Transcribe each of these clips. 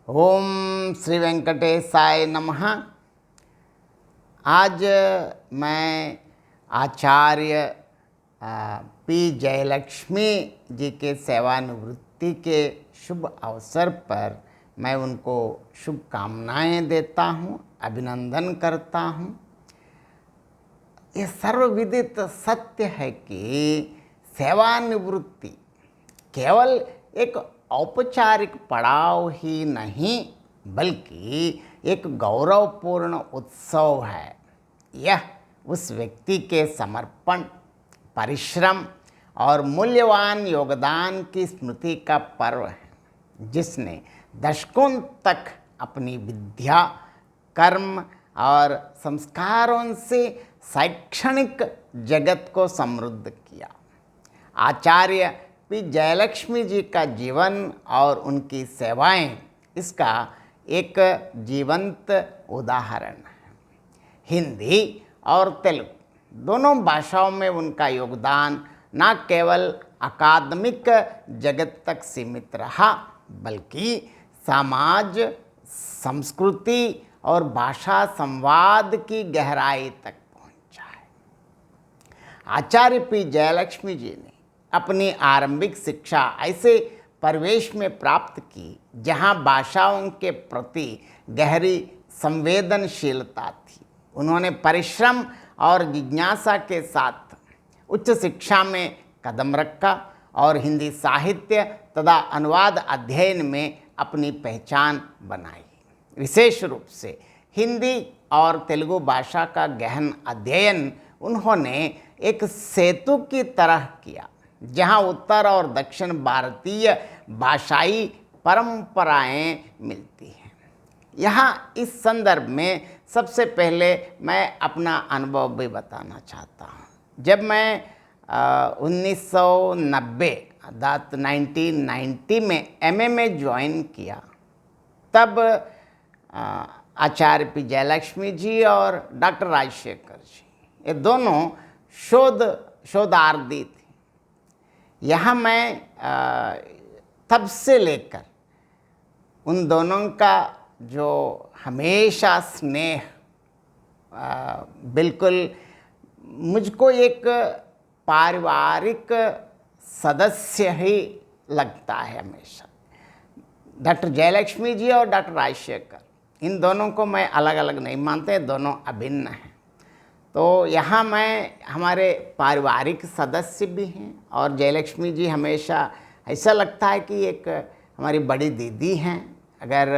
ओम श्री वेंकटेशाय नमः। आज मैं आचार्य पी जयलक्ष्मी जी के सेवानिवृत्ति के शुभ अवसर पर मैं उनको शुभकामनाएं देता हूं, अभिनंदन करता हूं। ये सर्वविदित सत्य है कि सेवानिवृत्ति केवल एक औपचारिक पड़ाव ही नहीं बल्कि एक गौरवपूर्ण उत्सव है। यह उस व्यक्ति के समर्पण, परिश्रम और मूल्यवान योगदान की स्मृति का पर्व है जिसने दशकों तक अपनी विद्या, कर्म और संस्कारों से शैक्षणिक जगत को समृद्ध किया। आचार्य पी जयलक्ष्मी जी का जीवन और उनकी सेवाएं इसका एक जीवंत उदाहरण है। हिंदी और तेलुगु दोनों भाषाओं में उनका योगदान न केवल अकादमिक जगत तक सीमित रहा बल्कि समाज, संस्कृति और भाषा संवाद की गहराई तक पहुंचा है। आचार्य पी जयलक्ष्मी जी ने अपनी आरंभिक शिक्षा ऐसे परिवेश में प्राप्त की जहां भाषाओं के प्रति गहरी संवेदनशीलता थी। उन्होंने परिश्रम और जिज्ञासा के साथ उच्च शिक्षा में कदम रखा और हिंदी साहित्य तथा अनुवाद अध्ययन में अपनी पहचान बनाई। विशेष रूप से हिंदी और तेलुगु भाषा का गहन अध्ययन उन्होंने एक सेतु की तरह किया जहां उत्तर और दक्षिण भारतीय भाषाई परंपराएं मिलती हैं। यहाँ इस संदर्भ में सबसे पहले मैं अपना अनुभव भी बताना चाहता हूँ। जब मैं 1990 1990 में एमए में ज्वाइन किया तब आचार्य पी जयलक्ष्मी जी और डॉक्टर राजशेखर जी ये दोनों शोधार्थी थे। यहाँ मैं तब से लेकर उन दोनों का जो हमेशा स्नेह बिल्कुल मुझको एक पारिवारिक सदस्य ही लगता है हमेशा। डॉक्टर जयलक्ष्मी जी और डॉक्टर राजशेखर इन दोनों को मैं अलग अलग नहीं मानते, दोनों अभिन्न हैं। तो यहाँ मैं हमारे पारिवारिक सदस्य भी हैं और जयलक्ष्मी जी हमेशा ऐसा लगता है कि एक हमारी बड़ी दीदी हैं। अगर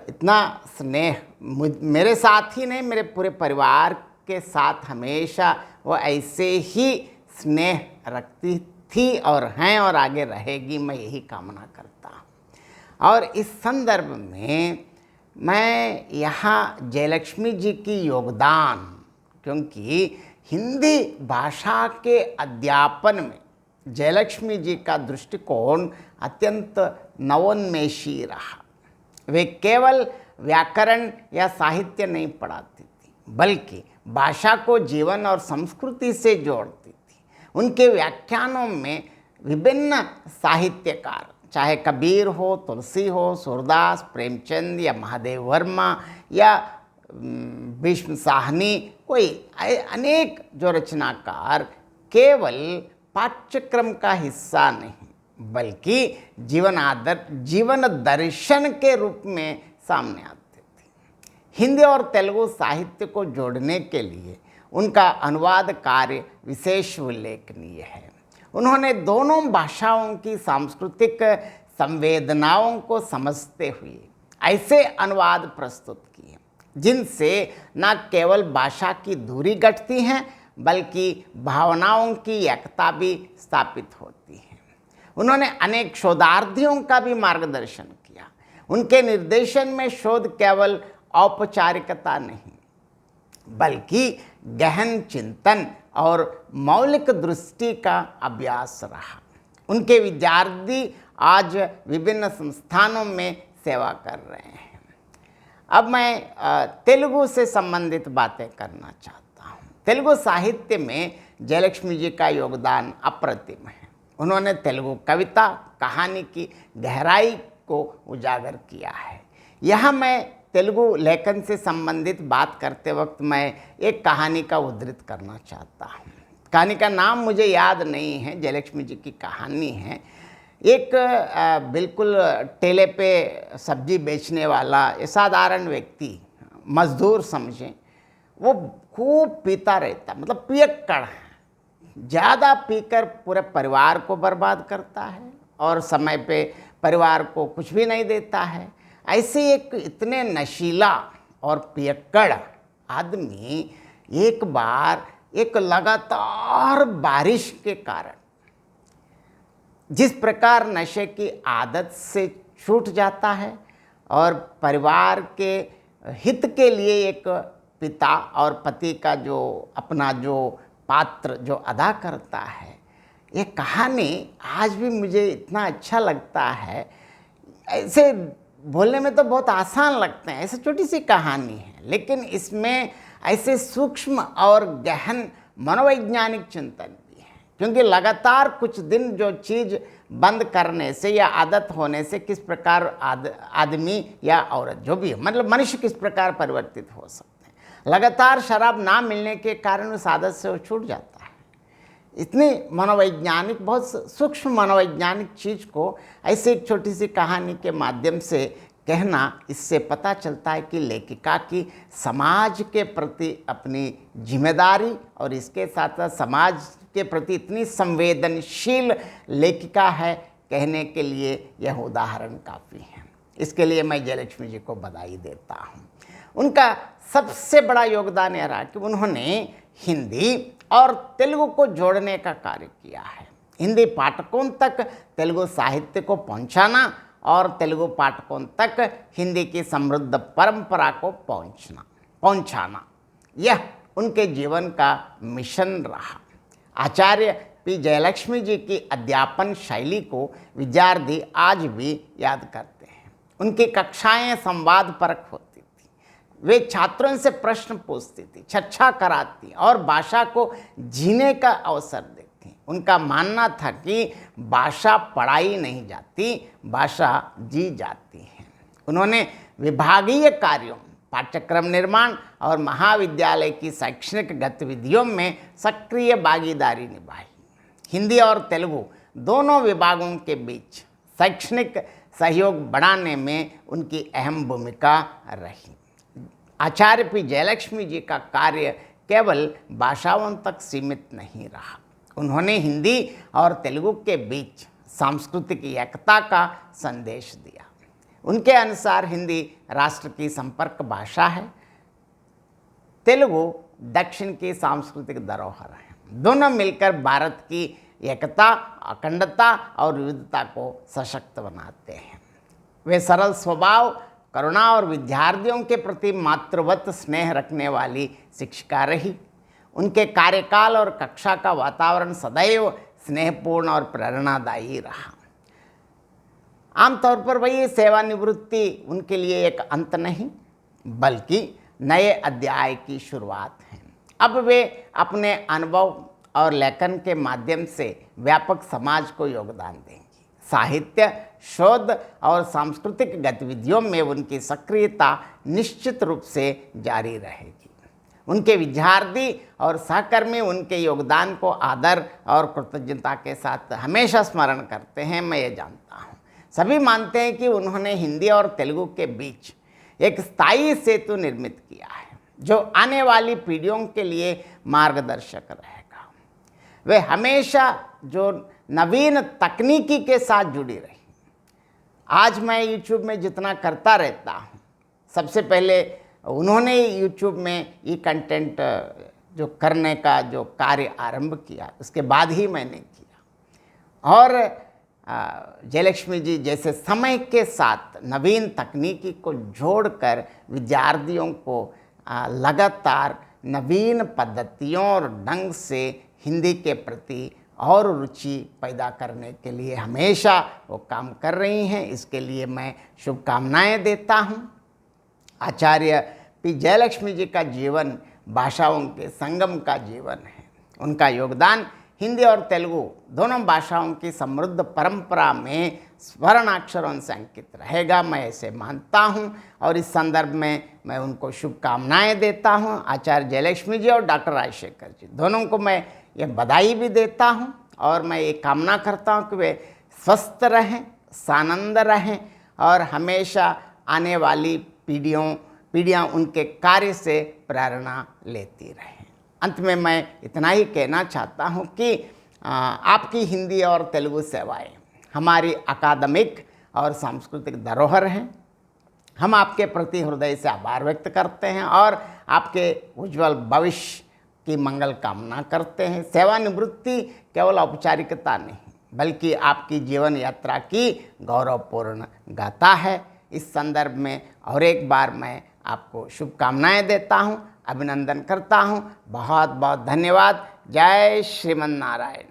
इतना स्नेह मेरे साथ ही नहीं मेरे पूरे परिवार के साथ हमेशा वो ऐसे ही स्नेह रखती थी और हैं और आगे रहेगी, मैं यही कामना करता हूँ। और इस संदर्भ में मैं यहाँ जयलक्ष्मी जी की योगदान, क्योंकि हिंदी भाषा के अध्यापन में जयलक्ष्मी जी का दृष्टिकोण अत्यंत नवोन्मेषी रहा। वे केवल व्याकरण या साहित्य नहीं पढ़ाती थी बल्कि भाषा को जीवन और संस्कृति से जोड़ती थी। उनके व्याख्यानों में विभिन्न साहित्यकार, चाहे कबीर हो, तुलसी हो, सूरदास, प्रेमचंद या महादेव वर्मा या भीष्म साहनी, कोई अनेक जो रचनाकार केवल पाठ्यक्रम का हिस्सा नहीं बल्कि जीवन दर्शन के रूप में सामने आते थे। हिंदी और तेलुगु साहित्य को जोड़ने के लिए उनका अनुवाद कार्य विशेष उल्लेखनीय है। उन्होंने दोनों भाषाओं की सांस्कृतिक संवेदनाओं को समझते हुए ऐसे अनुवाद प्रस्तुत किए जिनसे न केवल भाषा की दूरी घटती है बल्कि भावनाओं की एकता भी स्थापित होती है। उन्होंने अनेक शोधार्थियों का भी मार्गदर्शन किया। उनके निर्देशन में शोध केवल औपचारिकता नहीं बल्कि गहन चिंतन और मौलिक दृष्टि का अभ्यास रहा। उनके विद्यार्थी आज विभिन्न संस्थानों में सेवा कर रहे हैं। अब मैं तेलुगु से संबंधित बातें करना चाहता हूँ। तेलुगु साहित्य में जयलक्ष्मी जी का योगदान अप्रतिम है। उन्होंने तेलुगु कविता, कहानी की गहराई को उजागर किया है। यहाँ मैं तेलुगु लेखन से संबंधित बात करते वक्त मैं एक कहानी का उद्धृत करना चाहता हूँ। कहानी का नाम मुझे याद नहीं है, जयलक्ष्मी जी की कहानी है। एक बिल्कुल ठेले पे सब्जी बेचने वाला साधारण व्यक्ति, मजदूर समझें, वो खूब पीता रहता, मतलब पियक्कड़ है, ज़्यादा पीकर पूरे परिवार को बर्बाद करता है और समय पे परिवार को कुछ भी नहीं देता है। ऐसे एक इतने नशीला और पियक्कड़ आदमी एक बार एक लगातार बारिश के कारण जिस प्रकार नशे की आदत से छूट जाता है और परिवार के हित के लिए एक पिता और पति का जो अपना जो पात्र जो अदा करता है, ये कहानी आज भी मुझे इतना अच्छा लगता है। ऐसे बोलने में तो बहुत आसान लगते हैं, ऐसे छोटी सी कहानी है, लेकिन इसमें ऐसे सूक्ष्म और गहन मनोवैज्ञानिक चिंतन भी है। क्योंकि लगातार कुछ दिन जो चीज़ बंद करने से या आदत होने से किस प्रकार आदमी या औरत जो भी है, मतलब मनुष्य किस प्रकार परिवर्तित हो सकते हैं। लगातार शराब ना मिलने के कारण उस आदत से वो छूट जाता है। इतनी मनोवैज्ञानिक, बहुत सूक्ष्म मनोवैज्ञानिक चीज़ को ऐसे एक छोटी सी कहानी के माध्यम से कहना, इससे पता चलता है कि लेखिका की समाज के प्रति अपनी जिम्मेदारी और इसके साथ साथ समाज के प्रति इतनी संवेदनशील लेखिका है, कहने के लिए यह उदाहरण काफ़ी है। इसके लिए मैं जयलक्ष्मी जी को बधाई देता हूँ। उनका सबसे बड़ा योगदान यह रहा कि उन्होंने हिंदी और तेलुगु को जोड़ने का कार्य किया है। हिंदी पाठकों तक तेलुगु साहित्य को पहुंचाना और तेलुगु पाठकों तक हिंदी की समृद्ध परंपरा को पहुंचाना, यह उनके जीवन का मिशन रहा। आचार्य पी जयलक्ष्मी जी की अध्यापन शैली को विद्यार्थी आज भी याद करते हैं। उनकी कक्षाएं संवाद परक होती थी, वे छात्रों से प्रश्न पूछती थी, चर्चा कराती और भाषा को जीने का अवसर देती। उनका मानना था कि भाषा पढ़ाई नहीं जाती, भाषा जी जाती है। उन्होंने विभागीय कार्यों, पाठ्यक्रम निर्माण और महाविद्यालय की शैक्षणिक गतिविधियों में सक्रिय भागीदारी निभाई। हिंदी और तेलुगु दोनों विभागों के बीच शैक्षणिक सहयोग बढ़ाने में उनकी अहम भूमिका रही। आचार्य पी जयलक्ष्मी जी का कार्य केवल भाषाओं तक सीमित नहीं रहा। उन्होंने हिंदी और तेलुगु के बीच सांस्कृतिक एकता का संदेश दिया। उनके अनुसार हिंदी राष्ट्र की संपर्क भाषा है, तेलुगु दक्षिण की सांस्कृतिक धरोहर है। दोनों मिलकर भारत की एकता, अखंडता और विविधता को सशक्त बनाते हैं। वे सरल स्वभाव, करुणा और विद्यार्थियों के प्रति मातृवत स्नेह रखने वाली शिक्षिका रही। उनके कार्यकाल और कक्षा का वातावरण सदैव स्नेहपूर्ण और प्रेरणादायी रहा। आमतौर पर वही सेवानिवृत्ति उनके लिए एक अंत नहीं, बल्कि नए अध्याय की शुरुआत है। अब वे अपने अनुभव और लेखन के माध्यम से व्यापक समाज को योगदान देंगी। साहित्य, शोध और सांस्कृतिक गतिविधियों में उनकी सक्रियता निश्चित रूप से जारी रहेगी। उनके विद्यार्थी और सहकर्मी उनके योगदान को आदर और कृतज्ञता के साथ हमेशा स्मरण करते हैं, मैं ये जानता हूँ। सभी मानते हैं कि उन्होंने हिंदी और तेलुगु के बीच एक स्थायी सेतु निर्मित किया है, जो आने वाली पीढ़ियों के लिए मार्गदर्शक रहेगा। वे हमेशा जो नवीन तकनीकी के साथ जुड़ी रही। आज मैं YouTube में जितना करता रहता हूँ, सबसे पहले उन्होंने YouTube में ये कंटेंट जो करने का जो कार्य आरंभ किया, उसके बाद ही मैंने किया। और जयलक्ष्मी जी जैसे समय के साथ नवीन तकनीकी को जोड़कर विद्यार्थियों को लगातार नवीन पद्धतियों और ढंग से हिंदी के प्रति और रुचि पैदा करने के लिए हमेशा वो काम कर रही हैं। इसके लिए मैं शुभकामनाएं देता हूँ। आचार्य पी जयलक्ष्मी जी का जीवन भाषाओं के संगम का जीवन है। उनका योगदान हिंदी और तेलुगु दोनों भाषाओं की समृद्ध परंपरा में स्वर्णाक्षरों से अंकित रहेगा, मैं ऐसे मानता हूँ। और इस संदर्भ में मैं उनको शुभकामनाएं देता हूँ। आचार्य जयलक्ष्मी जी और डॉक्टर राजशेखर जी दोनों को मैं ये बधाई भी देता हूँ और मैं ये कामना करता हूँ कि वे स्वस्थ रहें, सानंद रहें और हमेशा आने वाली पीढ़ियाँ उनके कार्य से प्रेरणा लेती रहें। अंत में मैं इतना ही कहना चाहता हूँ कि आपकी हिंदी और तेलुगु सेवाएं हमारी अकादमिक और सांस्कृतिक धरोहर हैं। हम आपके प्रति हृदय से आभार व्यक्त करते हैं और आपके उज्जवल भविष्य की मंगल कामना करते हैं। सेवानिवृत्ति केवल औपचारिकता नहीं बल्कि आपकी जीवन यात्रा की गौरवपूर्ण गाथा है। इस संदर्भ में और एक बार मैं आपको शुभकामनाएं देता हूं, अभिनंदन करता हूं। बहुत बहुत धन्यवाद। जय श्रीमन नारायण।